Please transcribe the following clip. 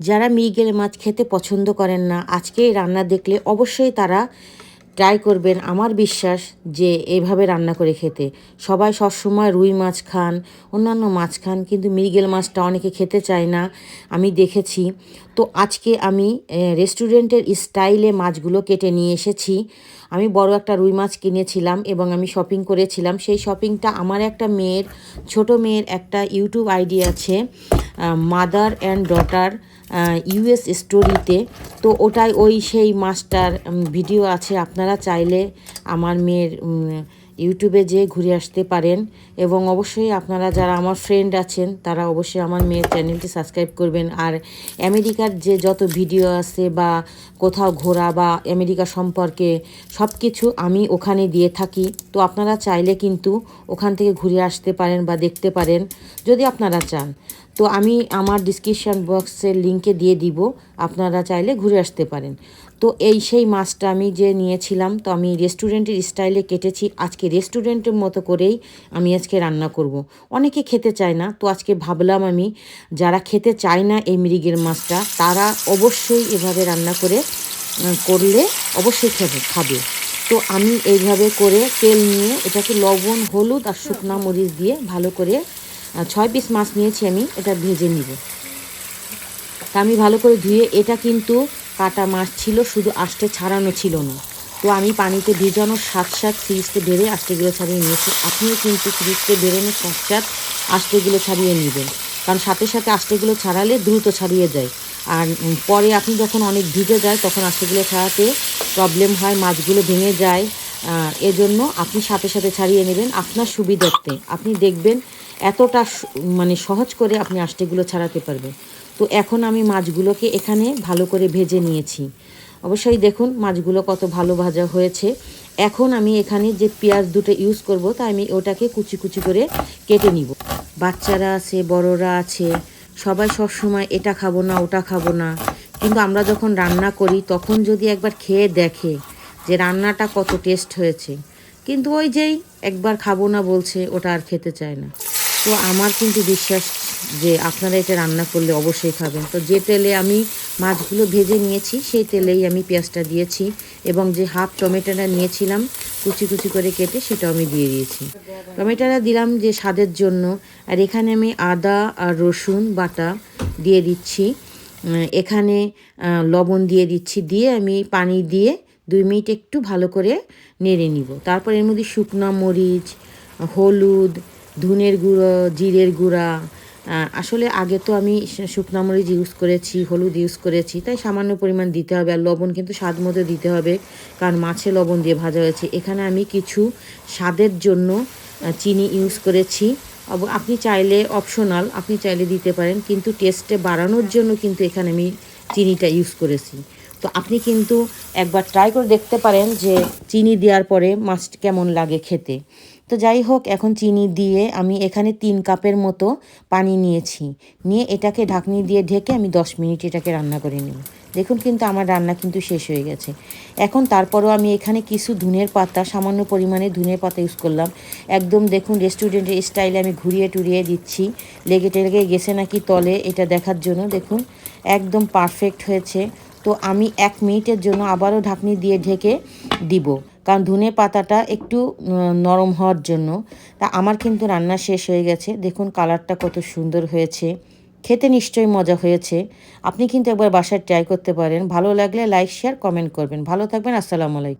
যারা মৃগেল মাছ খেতে পছন্দ করেন না, আজকে এই রান্না দেখলে অবশ্যই তারা ট্রাই করবেন। আমার বিশ্বাস যে এইভাবে রান্না করে খেতে। সবাই সবসময় রুই মাছ খান, অন্যান্য মাছ খান, কিন্তু মৃগেল মাছটা অনেকে খেতে চায় না, আমি দেখেছি। তো আজকে আমি রেস্টুরেন্টের স্টাইলে মাছগুলো কেটে নিয়ে এসেছি। আমি বড় একটা রুই মাছ কিনেছিলাম এবং আমি শপিং করেছিলাম। সেই শপিংটা আমার একটা মেয়ের, ছোট মেয়ের একটা ইউটিউব আইডি আছে, মাদার অ্যান্ড ডটার ইউএস স্টোরিতে। তো ওটাই সেই মাছটার ভিডিও আছে। আপনারা চাইলে আমার মেয়ের ইউটিউবে যেয়ে ঘুরে আসতে পারেন। এবং অবশ্যই আপনারা যারা আমার ফ্রেন্ড আছেন তারা অবশ্যই আমার মেয়ের চ্যানেলটি সাবস্ক্রাইব করবেন। আর আমেরিকার যে যত ভিডিও আছে বা কোথাও ঘোরা বা আমেরিকা সম্পর্কে সব কিছু আমি ওখানে দিয়ে থাকি। তো আপনারা চাইলে কিন্তু ওখান থেকে ঘুরে আসতে পারেন বা দেখতে পারেন যদি আপনারা চান। তো আমি আমার ডিসক্রিপশান বক্সের লিঙ্কে দিয়ে দিব, আপনারা চাইলে ঘুরে আসতে পারেন। তো সেই মাছটা আমি যে নিয়েছিলাম, তো আমি রেস্টুরেন্টের স্টাইলে কেটেছি। আজকে রেস্টুরেন্টের মতো করেই আমি আজকে রান্না করব। অনেকে খেতে চায় না, তো আজকে ভাবলাম আমি যারা খেতে চায় না এই মৃগেল মাছটা, তারা অবশ্যই এভাবে রান্না করলে অবশ্যই খাবে। তো আমি এইভাবে করে তেল নিয়ে এটাকে লবণ, হলুদ আর শুকনা মরিচ দিয়ে ভালো করে 6 পিস মাছ নিয়েছি, আমি এটা ভেজে নিব। তা আমি ভালো করে ধুয়ে, এটা কিন্তু কাটা মাছ ছিল, শুধু আঁশটে ছাড়ানো ছিল না। তো আমি পানিতে ভিজানোর সাথে ফ্রিজতে বেড়ে আঁশটেগুলো ছাড়িয়ে নিয়েছি। আপনিও কিন্তু ফ্রিজতে বেরোনোর সাথে আঁশটেগুলো ছাড়িয়ে নেবেন, কারণ সাথে সাথে আঁশটেগুলো ছাড়ালে দ্রুত ছাড়িয়ে যায়। আর পরে আপনি যখন অনেক ভিজে যায় তখন আঁশটেগুলো ছাড়াতে প্রবলেম হয়, মাছগুলো ভেঙে যায়। এজন্য আপনি সাথে সাথে ছাড়িয়ে নেবেন আপনার সুবিধার্থে। আপনি দেখবেন এতটা মানে সহজ করে আপনি আঁশটেগুলো ছাড়াতে পারবেন। তো এখন আমি মাছগুলোকে এখানে ভালো করে ভেজে নিয়েছি। অবশ্যই দেখুন মাছগুলো কত ভালো ভাজা হয়েছে। এখন আমি এখানে যে পেঁয়াজ দুটো ইউজ করব, তাই আমি ওটাকে কুচি কুচি করে কেটে নিব। বাচ্চারা আছে, বড়রা আছে, সবাই সবসময় এটা খাবো না ওটা খাবো না, কিন্তু আমরা যখন রান্না করি তখন যদি একবার খেয়ে দেখে যে রান্নাটা কত টেস্ট হয়েছে, কিন্তু ওই যেই একবার খাবো না বলছে, ওটা আর খেতে চায় না। তো আমার কিন্তু বিশ্বাস যে আপনারা এটা রান্না করলে অবশ্যই খাবেন। তো যে তেলে আমি মাছগুলো ভেজে নিয়েছি সেই তেলেই আমি পেঁয়াজটা দিয়েছি, এবং যে হাফ টমেটোটা নিয়েছিলাম কুচি কুচি করে কেটে, সেটাও আমি দিয়ে দিয়েছি। টমেটোটা দিলাম যে স্বাদের জন্য। আর এখানে আমি আদা আর রসুন বাটা দিয়ে দিচ্ছি, এখানে লবণ দিয়ে দিচ্ছি, দিয়ে আমি পানি দিয়ে 2 মিনিট একটু ভালো করে নেড়ে নিব। তারপর এর মধ্যে শুকনো মরিচ, হলুদ, ধনের গুঁড়ো, জিরের গুঁড়া, আসলে আগে তো আমি শুকনো মরিচ ইউজ করেছি, হলুদ ইউজ করেছি, তাই সামান্য পরিমাণ দিতে হবে। আর লবণ কিন্তু স্বাদ মতো দিতে হবে, কারণ মাছে লবণ দিয়ে ভাজা হয়েছে। এখানে আমি কিছু স্বাদের জন্য চিনি ইউজ করেছি। আপনি চাইলে অপশনাল, আপনি চাইলে দিতে পারেন, কিন্তু টেস্টে বাড়ানোর জন্য কিন্তু এখানে আমি চিনিটা ইউজ করেছি। তো আপনি কিন্তু একবার ট্রাই করে দেখতে পারেন যে চিনি দেওয়ার পরে মাছ কেমন লাগে খেতে। তো যাই হোক, এখন চিনি দিয়ে আমি এখানে 3 কাপের মতো পানি নিয়েছি, নিয়ে এটাকে ঢাকনি দিয়ে ঢেকে আমি 10 মিনিট এটাকে রান্না করে নিই। দেখুন কিন্তু আমার রান্না কিন্তু শেষ হয়ে গেছে। এখন তারপরও আমি এখানে কিছু ধনের পাতা, সামান্য পরিমাণে ধনের পাতা ইউজ করলাম। একদম দেখুন রেস্টুরেন্টের স্টাইলে আমি ঘুরিয়ে টুরিয়ে দিচ্ছি, লেগে টেগে গেছে নাকি তলে এটা দেখার জন্য। দেখুন একদম পারফেক্ট হয়েছে। তো আমি 1 মিনিটের জন্য আবারও ঢাকনি দিয়ে ঢেকে দিব, কারণ ধনে পাতাটা একটু নরম হওয়ার জন্য। তা আমার কিন্তু রান্না শেষ হয়ে গেছে। দেখুন কালারটা কত সুন্দর হয়েছে, খেতে নিশ্চয়ই মজা হয়েছে। আপনি কিন্তু একবার বাসায় ট্রাই করতে পারেন। ভালো লাগলে লাইক, শেয়ার, কমেন্ট করবেন। ভালো থাকবেন। আসসালামু আলাইকুম।